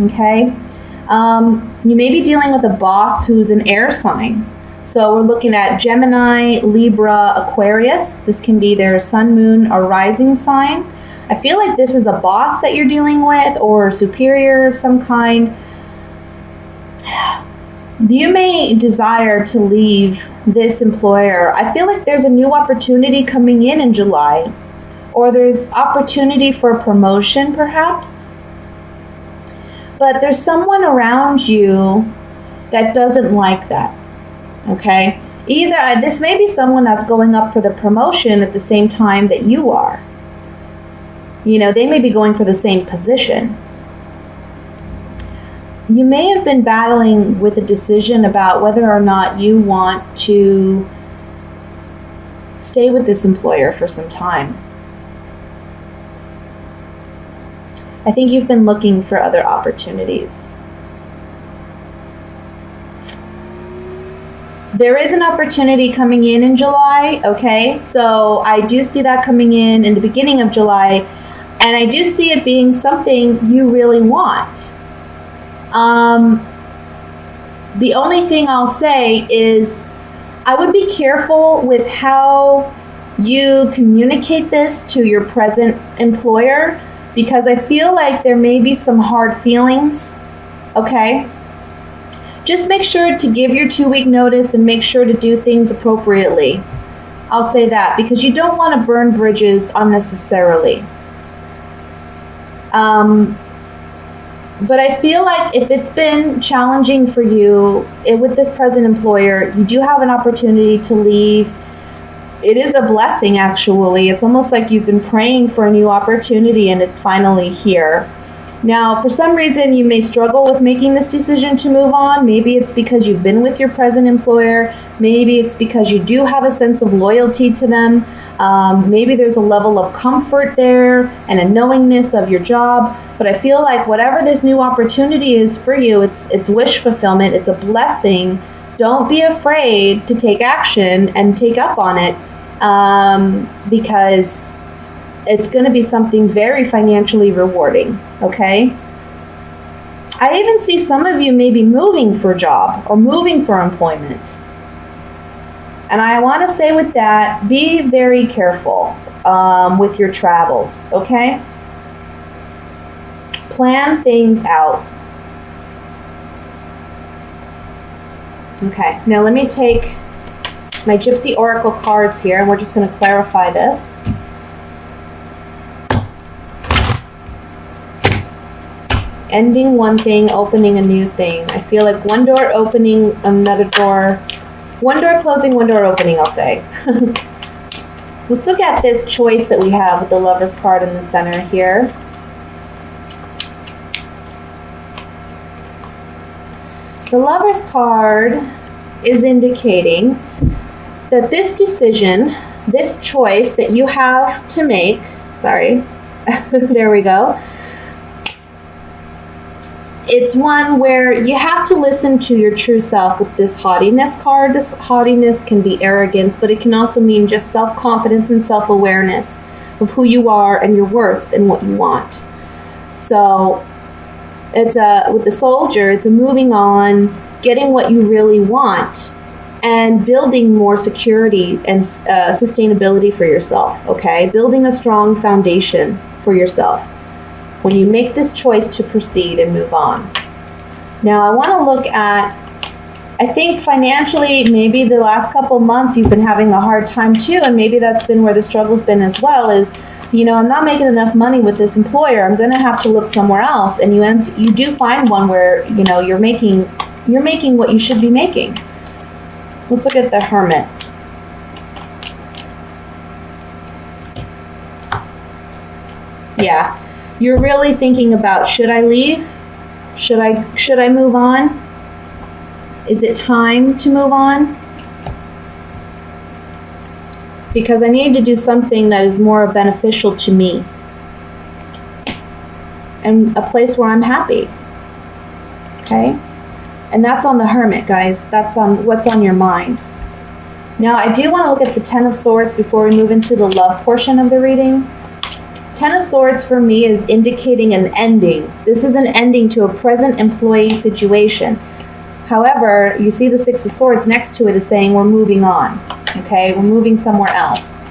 Okay? You may be dealing with a boss who's an air sign. So we're looking at Gemini, Libra, Aquarius. This can be their sun, moon, or rising sign. I feel like this is a boss that you're dealing with or a superior of some kind. You may desire to leave this employer. I feel like there's a new opportunity coming in July, or there's opportunity for a promotion perhaps. But there's someone around you that doesn't like that, okay? Either this may be someone that's going up for the promotion at the same time that you are. You know, they may be going for the same position. You may have been battling with a decision about whether or not you want to stay with this employer for some time. I think you've been looking for other opportunities. There is an opportunity coming in July, okay? So I do see that coming in the beginning of July, and I do see it being something you really want. The only thing I'll say is I would be careful with how you communicate this to your present employer, because I feel like there may be some hard feelings, okay? Just make sure to give your 2-week notice and make sure to do things appropriately. I'll say that, because you don't want to burn bridges unnecessarily. But I feel like if it's been challenging for you with this present employer, you do have an opportunity to leave. It is a blessing, actually. It's almost like you've been praying for a new opportunity and it's finally here. Now, for some reason, you may struggle with making this decision to move on. Maybe it's because you've been with your present employer. Maybe it's because you do have a sense of loyalty to them. Maybe there's a level of comfort there and a knowingness of your job. But I feel like whatever this new opportunity is for you, it's wish fulfillment. It's a blessing. Don't be afraid to take action and take up on it, because it's going to be something very financially rewarding, okay? I even see some of you maybe moving for a job or moving for employment. And I want to say with that, be very careful with your travels, okay? Plan things out. Okay, now let me take my Gypsy Oracle cards here, and we're just going to clarify this. Ending one thing, opening a new thing. I feel like one door opening, another door. One door closing, one door opening, I'll say. Let's look at this choice that we have with the Lover's card in the center here. The Lover's card is indicating that this decision, this choice that you have to make, sorry, there we go. It's one where you have to listen to your true self with this haughtiness card. This haughtiness can be arrogance, but it can also mean just self-confidence and self-awareness of who you are and your worth and what you want. So it's with the Soldier, it's a moving on, getting what you really want, and building more security and sustainability for yourself, okay? Building a strong foundation for yourself when you make this choice to proceed and move on. Now, I want to look at, I think financially, maybe the last couple months you've been having a hard time too, and maybe that's been where the struggle's been as well, is, you know, I'm not making enough money with this employer. I'm going to have to look somewhere else. And you do find one where, you know, you're making what you should be making. Let's look at the Hermit. Yeah. You're really thinking about, should I leave? Should I move on? Is it time to move on? Because I need to do something that is more beneficial to me and a place where I'm happy. Okay? And that's on the Hermit, guys. That's on what's on your mind. Now, I do want to look at the Ten of Swords before we move into the love portion of the reading. Ten of Swords for me is indicating an ending. This is an ending to a present employee situation. However, you see the Six of Swords next to it is saying we're moving on. Okay, we're moving somewhere else.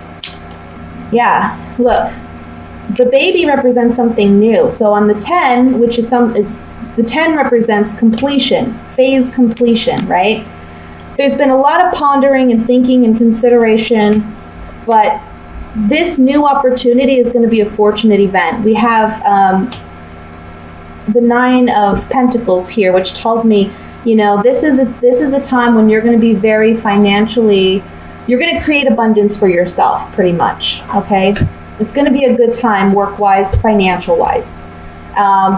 Yeah, look, the baby represents something new. So on the 10, which is the 10 represents completion, phase completion, right? There's been a lot of pondering and thinking and consideration, but this new opportunity is going to be a fortunate event. We have the Nine of Pentacles here, which tells me, you know, this is a time when you're going to be very financially, you're going to create abundance for yourself, pretty much, okay? It's going to be a good time, work-wise, financial-wise.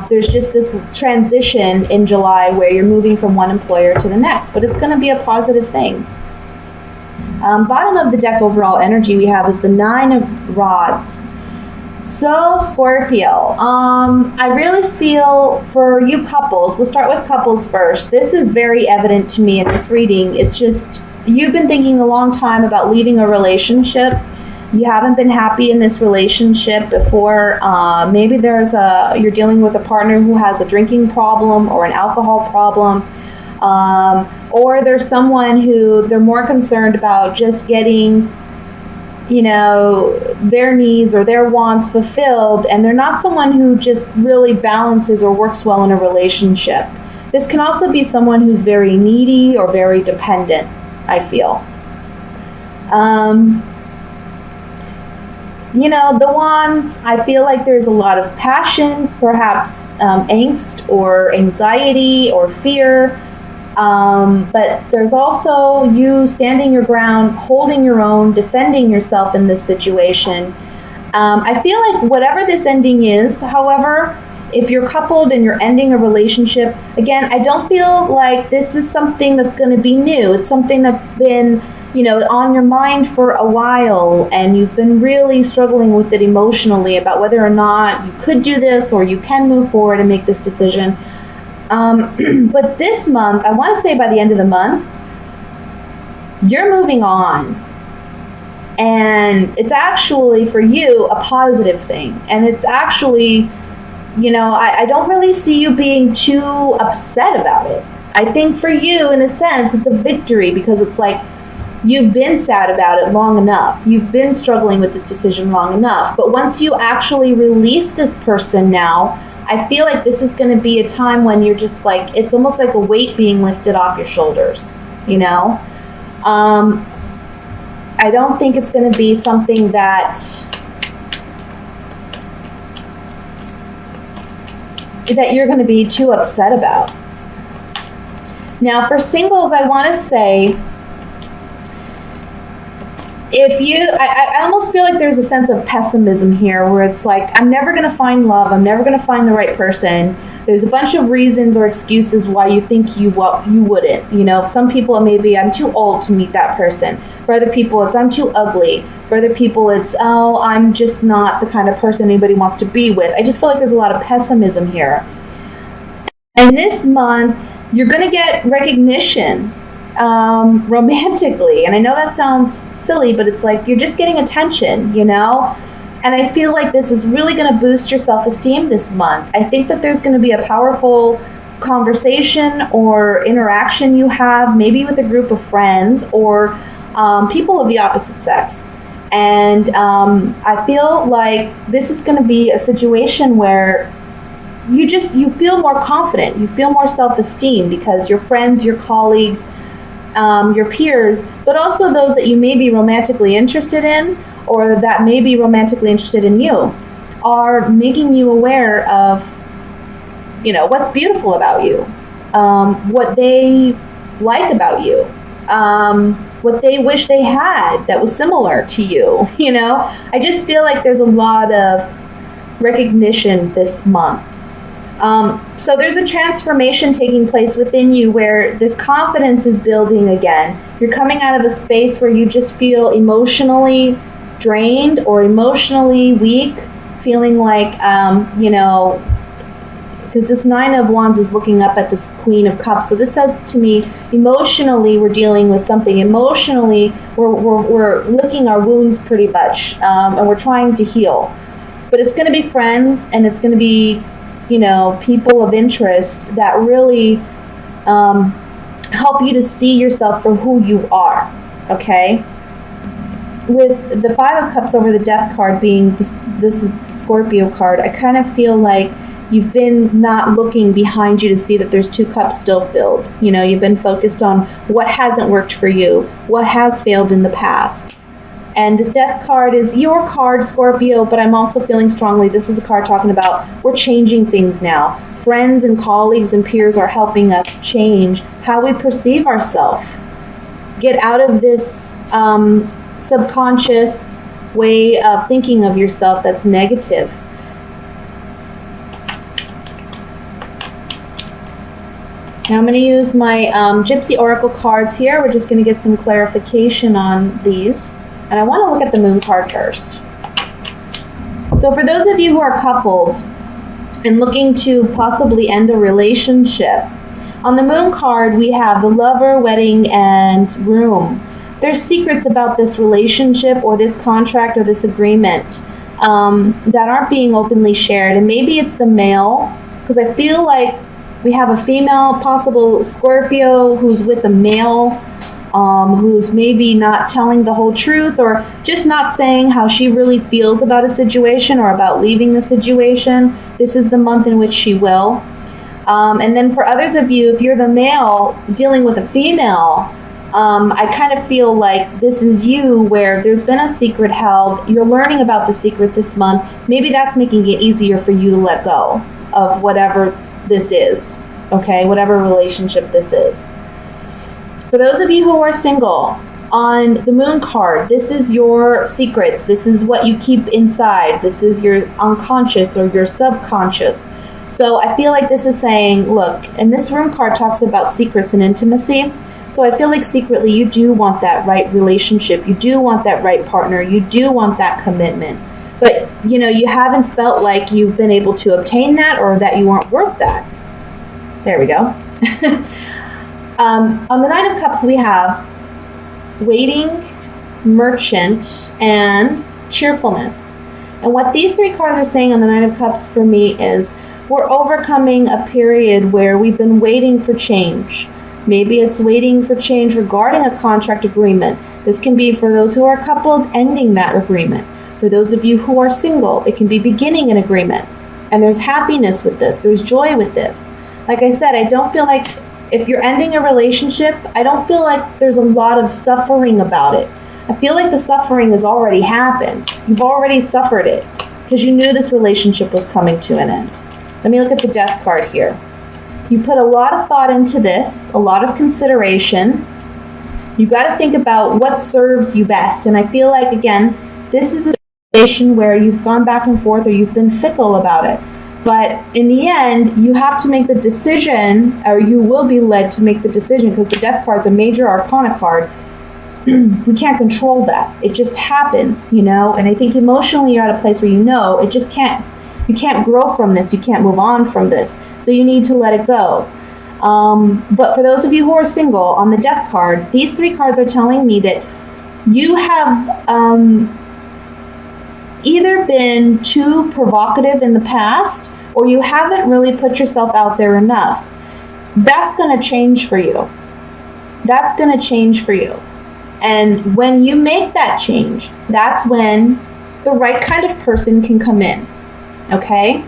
There's just this transition in July where you're moving from one employer to the next, but it's going to be a positive thing. Bottom of the deck overall energy we have is the Nine of Rods. So Scorpio, I really feel for you couples, we'll start with couples first. This is very evident to me in this reading. It's just, you've been thinking a long time about leaving a relationship. You haven't been happy in this relationship before. Maybe you're dealing with a partner who has a drinking problem or an alcohol problem. Or there's someone who they're more concerned about just getting, you know, their needs or their wants fulfilled, and they're not someone who just really balances or works well in a relationship. This can also be someone who's very needy or very dependent, I feel. You know, the Wands, I feel like there's a lot of passion, perhaps angst or anxiety or fear. But there's also you standing your ground, holding your own, defending yourself in this situation. I feel like whatever this ending is, however, if you're coupled and you're ending a relationship, again, I don't feel like this is something that's going to be new. It's something that's been, you know, on your mind for a while, and you've been really struggling with it emotionally about whether or not you could do this or you can move forward and make this decision. But this month, I want to say by the end of the month, you're moving on. And it's actually, for you, a positive thing. And it's actually, you know, I don't really see you being too upset about it. I think for you, in a sense, it's a victory, because it's like you've been sad about it long enough. You've been struggling with this decision long enough. But once you actually release this person now, I feel like this is going to be a time when you're just like, it's almost like a weight being lifted off your shoulders, you know? I don't think it's going to be something that you're going to be too upset about. Now, for singles, I want to say, I almost feel like there's a sense of pessimism here where it's like, I'm never going to find love. I'm never going to find the right person. There's a bunch of reasons or excuses why you think you wouldn't. You know, some people, it may be, I'm too old to meet that person. For other people, it's, I'm too ugly. For other people, it's, oh, I'm just not the kind of person anybody wants to be with. I just feel like there's a lot of pessimism here. And this month, you're going to get recognition. Romantically, and I know that sounds silly, but it's like you're just getting attention, you know? And I feel like this is really going to boost your self-esteem this month. I think that there's going to be a powerful conversation or interaction you have, maybe with a group of friends or people of the opposite sex. And I feel like this is going to be a situation where you feel more confident, you feel more self-esteem, because your friends, your colleagues, your peers, but also those that you may be romantically interested in or that may be romantically interested in you, are making you aware of, you know, what's beautiful about you, what they like about you, what they wish they had that was similar to you, you know? I just feel like there's a lot of recognition this month. So there's a transformation taking place within you where this confidence is building again. You're coming out of a space where you just feel emotionally drained or emotionally weak, feeling like, you know, because this Nine of Wands is looking up at this Queen of Cups. So this says to me, emotionally, we're dealing with something. Emotionally, we're licking our wounds pretty much, and we're trying to heal. but it's going to be friends, and it's going to be, you know, people of interest that really help you to see yourself for who you are, okay? With the Five of Cups over the Death card being this is the Scorpio card, I kind of feel like you've been not looking behind you to see that there's 2 cups still filled. You know, you've been focused on what hasn't worked for you, what has failed in the past. And this Death card is your card, Scorpio, but I'm also feeling strongly this is a card talking about we're changing things now. Friends and colleagues and peers are helping us change how we perceive ourselves. Get out of this subconscious way of thinking of yourself that's negative. Now I'm going to use my Gypsy Oracle cards here. We're just going to get some clarification on these. And I want to look at the Moon card first. So for those of you who are coupled and looking to possibly end a relationship, on the Moon card we have the Lover, Wedding, and Room. There's secrets about this relationship or this contract or this agreement that aren't being openly shared. And maybe it's the male, because I feel like we have a female, possible Scorpio, who's with a male, who's maybe not telling the whole truth or just not saying how she really feels about a situation or about leaving the situation. This is the month in which she will. And then for others of you, if you're the male dealing with a female, I kind of feel like this is you where there's been a secret held. You're learning about the secret this month. Maybe that's making it easier for you to let go of whatever this is, okay? Whatever relationship this is. For those of you who are single, on the Moon card, this is your secrets. This is what you keep inside. This is your unconscious or your subconscious. So I feel like this is saying, look, and this Room card talks about secrets and intimacy. So I feel like secretly you do want that right relationship. You do want that right partner. You do want that commitment. But, you know, you haven't felt like you've been able to obtain that or that you aren't worth that. There we go. On the Nine of Cups, we have waiting, merchant, and cheerfulness. And what these 3 cards are saying on the Nine of Cups for me is we're overcoming a period where we've been waiting for change. Maybe it's waiting for change regarding a contract agreement. This can be for those who are coupled, ending that agreement. For those of you who are single, it can be beginning an agreement. And there's happiness with this. There's joy with this. Like I said, I don't feel like if you're ending a relationship, I don't feel like there's a lot of suffering about it. I feel like the suffering has already happened. You've already suffered it because you knew this relationship was coming to an end. Let me look at the Death card here. You put a lot of thought into this, a lot of consideration. You got to think about what serves you best. And I feel like, again, this is a situation where you've gone back and forth or you've been fickle about it. But in the end, you have to make the decision, or you will be led to make the decision, because the Death card's a major arcana card. We can't control that. It just happens, you know? And I think emotionally you're at a place where you know it just can't, you can't grow from this. You can't move on from this. So you need to let it go. But for those of you who are single, on the Death card, these 3 cards are telling me that you have either been too provocative in the past or you haven't really put yourself out there enough. That's going to change for you. That's going to change for you. And when you make that change, that's when the right kind of person can come in. Okay?